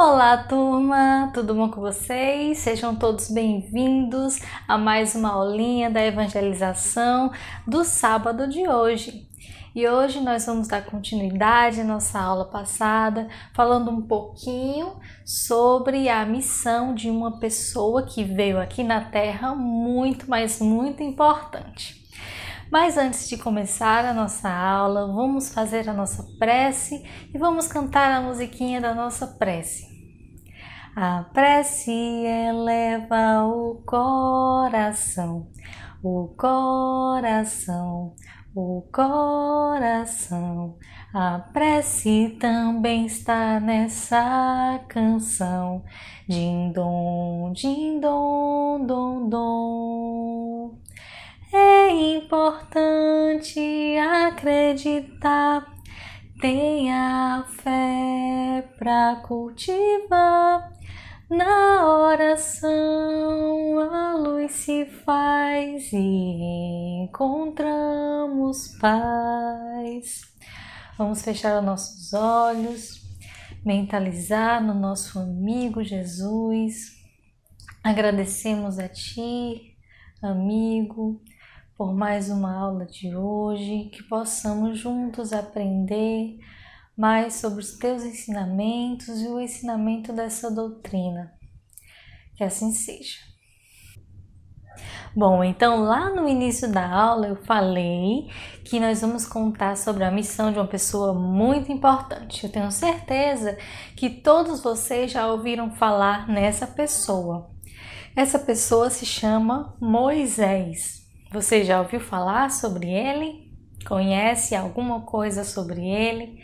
Olá, turma! Tudo bom com vocês? Sejam todos bem-vindos a mais uma aulinha da evangelização do sábado de hoje. E hoje nós vamos dar continuidade à nossa aula passada, falando um pouquinho sobre a missão de uma pessoa que veio aqui na Terra muito, mas muito importante. Mas antes de começar a nossa aula, vamos fazer a nossa prece e vamos cantar a musiquinha da nossa prece. A prece eleva o coração, o coração, o coração. A prece também está nessa canção. Din dom, dom, dom. É importante acreditar, tenha fé pra cultivar. Na oração a luz se faz e encontramos paz. Vamos fechar os nossos olhos, mentalizar no nosso amigo Jesus. Agradecemos a Ti, amigo, por mais uma aula de hoje, que possamos juntos aprender mais sobre os teus ensinamentos e o ensinamento dessa doutrina. Que assim seja. Bom, então lá no início da aula eu falei que nós vamos contar sobre a missão de uma pessoa muito importante. Eu tenho certeza que todos vocês já ouviram falar nessa pessoa. Essa pessoa se chama Moisés. Você já ouviu falar sobre ele? Conhece alguma coisa sobre ele?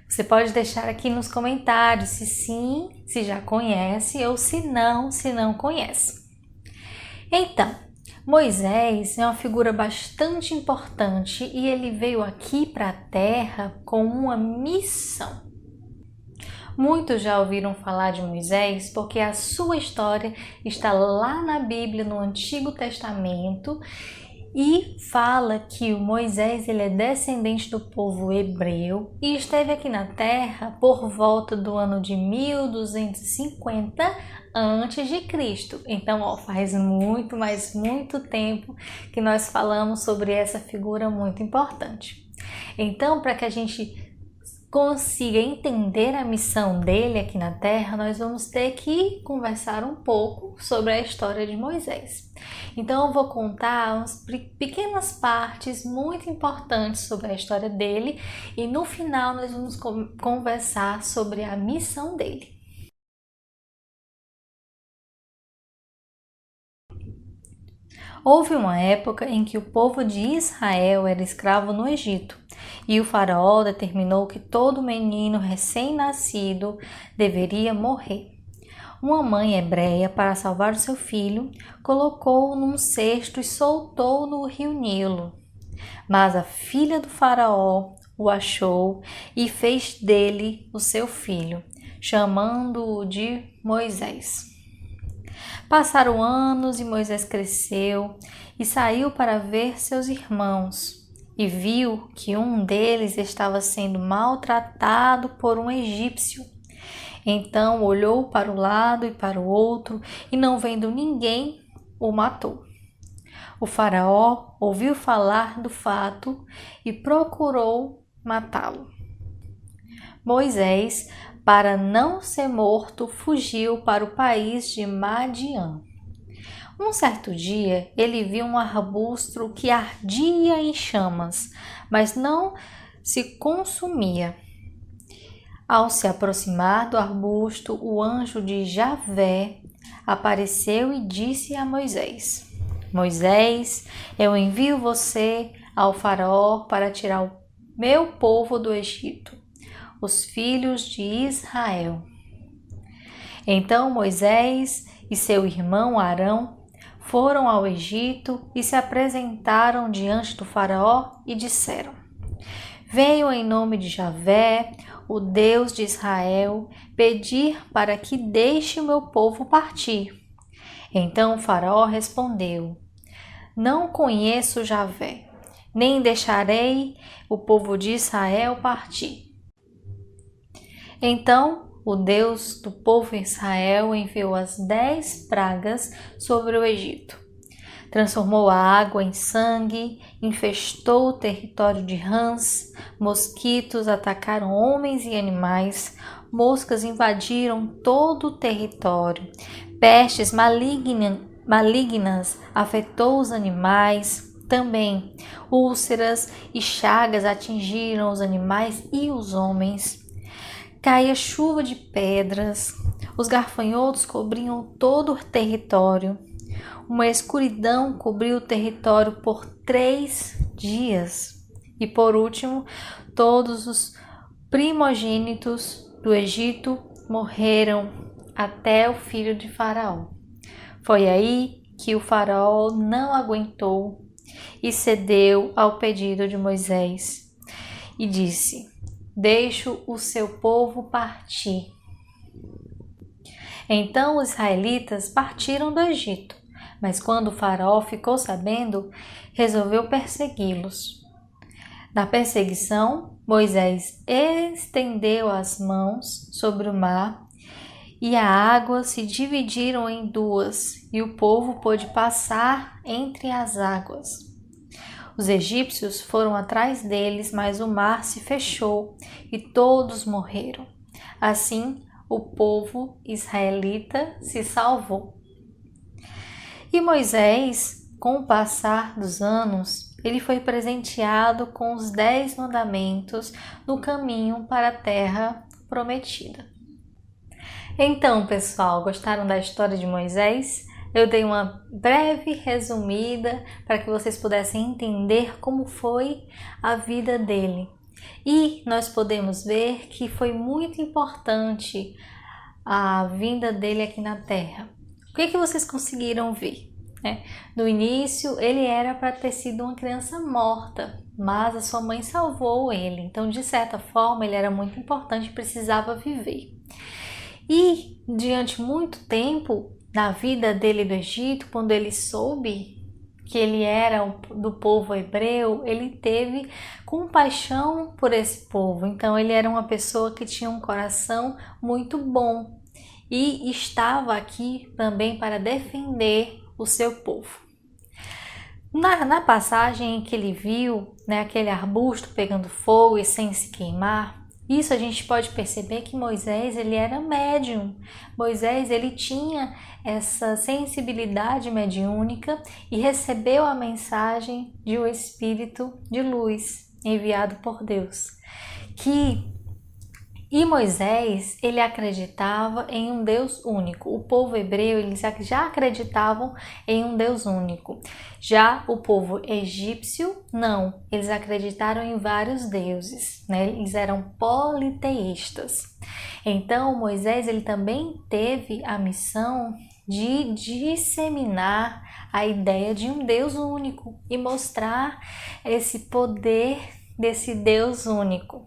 Você pode deixar aqui nos comentários se sim, se já conhece ou se não conhece. Então, Moisés é uma figura bastante importante e ele veio aqui para a Terra com uma missão. Muitos já ouviram falar de Moisés porque a sua história está lá na Bíblia, no Antigo Testamento, e fala que o Moisés ele é descendente do povo hebreu e esteve aqui na Terra por volta do ano de 1250 a.C. Então, faz muito, mas muito tempo que nós falamos sobre essa figura muito importante. Então, para que a gente consiga entender a missão dele aqui na Terra, nós vamos ter que conversar um pouco sobre a história de Moisés. Então eu vou contar umas pequenas partes muito importantes sobre a história dele e no final nós vamos conversar sobre a missão dele. Houve uma época em que o povo de Israel era escravo no Egito e o faraó determinou que todo menino recém-nascido deveria morrer. Uma mãe hebreia, para salvar o seu filho, colocou-o num cesto e soltou-o no rio Nilo. Mas a filha do faraó o achou e fez dele o seu filho, chamando-o de Moisés. Passaram anos e Moisés cresceu e saiu para ver seus irmãos e viu que um deles estava sendo maltratado por um egípcio. Então olhou para o lado e para o outro e, não vendo ninguém, o matou. O faraó ouviu falar do fato e procurou matá-lo. Moisés, para não ser morto, fugiu para o país de Madiã. Um certo dia, ele viu um arbusto que ardia em chamas, mas não se consumia. Ao se aproximar do arbusto, o anjo de Javé apareceu e disse a Moisés: Moisés, eu envio você ao faraó para tirar o meu povo do Egito, os filhos de Israel. Então Moisés e seu irmão Arão foram ao Egito e se apresentaram diante do faraó e disseram: Venho em nome de Javé, o Deus de Israel, pedir para que deixe o meu povo partir. Então o faraó respondeu: Não conheço Javé, nem deixarei o povo de Israel partir. Então o Deus do povo Israel enviou as 10 pragas sobre o Egito. Transformou a água em sangue, infestou o território de rãs, mosquitos atacaram homens e animais, moscas invadiram todo o território, pestes malignas afetou os animais, também úlceras e chagas atingiram os animais e os homens. Caía chuva de pedras, os gafanhotos cobriam todo o território. Uma escuridão cobriu o território por 3 dias. E por último, todos os primogênitos do Egito morreram, até o filho de Faraó. Foi aí que o Faraó não aguentou e cedeu ao pedido de Moisés e disse: "Deixo o seu povo partir." Então os israelitas partiram do Egito, mas quando o Faraó ficou sabendo, resolveu persegui-los. Na perseguição, Moisés estendeu as mãos sobre o mar e a água se dividiram em 2 e o povo pôde passar entre as águas. Os egípcios foram atrás deles, mas o mar se fechou e todos morreram. Assim, o povo israelita se salvou. E Moisés, com o passar dos anos, ele foi presenteado com os 10 mandamentos no caminho para a terra prometida. Então, pessoal, gostaram da história de Moisés? Eu dei uma breve resumida para que vocês pudessem entender como foi a vida dele. E nós podemos ver que foi muito importante a vinda dele aqui na Terra. O que vocês conseguiram ver? No início, ele era para ter sido uma criança morta, mas a sua mãe salvou ele. Então, de certa forma, ele era muito importante e precisava viver. E, diante muito tempo, na vida dele do Egito, quando ele soube que ele era do povo hebreu, ele teve compaixão por esse povo. Então, ele era uma pessoa que tinha um coração muito bom e estava aqui também para defender o seu povo. Na passagem em que ele viu, aquele arbusto pegando fogo e sem se queimar, isso a gente pode perceber que Moisés ele era médium. Moisés ele tinha essa sensibilidade mediúnica e recebeu a mensagem de um espírito de luz enviado por Deus. E Moisés ele acreditava em um Deus único. O povo hebreu eles já acreditavam em um Deus único. Já o povo egípcio não, eles acreditaram em vários deuses, Eles eram politeístas. Então Moisés ele também teve a missão de disseminar a ideia de um Deus único e mostrar esse poder desse Deus único.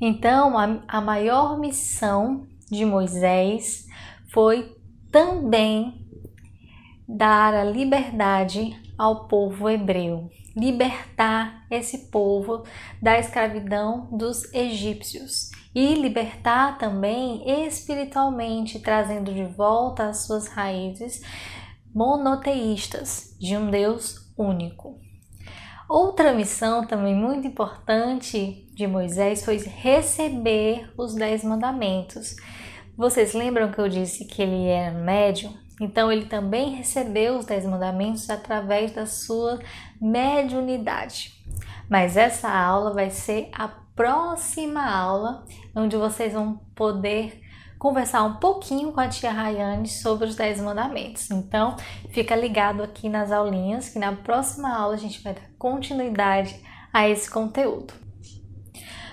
Então, a maior missão de Moisés foi também dar a liberdade ao povo hebreu, libertar esse povo da escravidão dos egípcios e libertar também espiritualmente, trazendo de volta as suas raízes monoteístas de um Deus único. Outra missão também muito importante de Moisés foi receber os 10 mandamentos. Vocês lembram que eu disse que ele era médium? Então ele também recebeu os 10 mandamentos através da sua mediunidade. Mas essa aula vai ser a próxima aula, onde vocês vão poder conversar um pouquinho com a tia Rayane sobre os 10 mandamentos. Então, fica ligado aqui nas aulinhas, que na próxima aula a gente vai dar continuidade a esse conteúdo.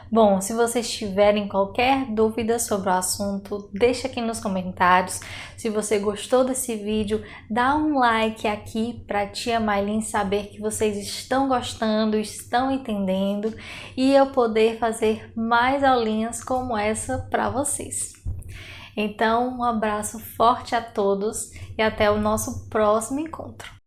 Bom, se vocês tiverem qualquer dúvida sobre o assunto, deixa aqui nos comentários. Se você gostou desse vídeo, dá um like aqui para a tia Maylin saber que vocês estão gostando, estão entendendo e eu poder fazer mais aulinhas como essa para vocês. Então, um abraço forte a todos e até o nosso próximo encontro.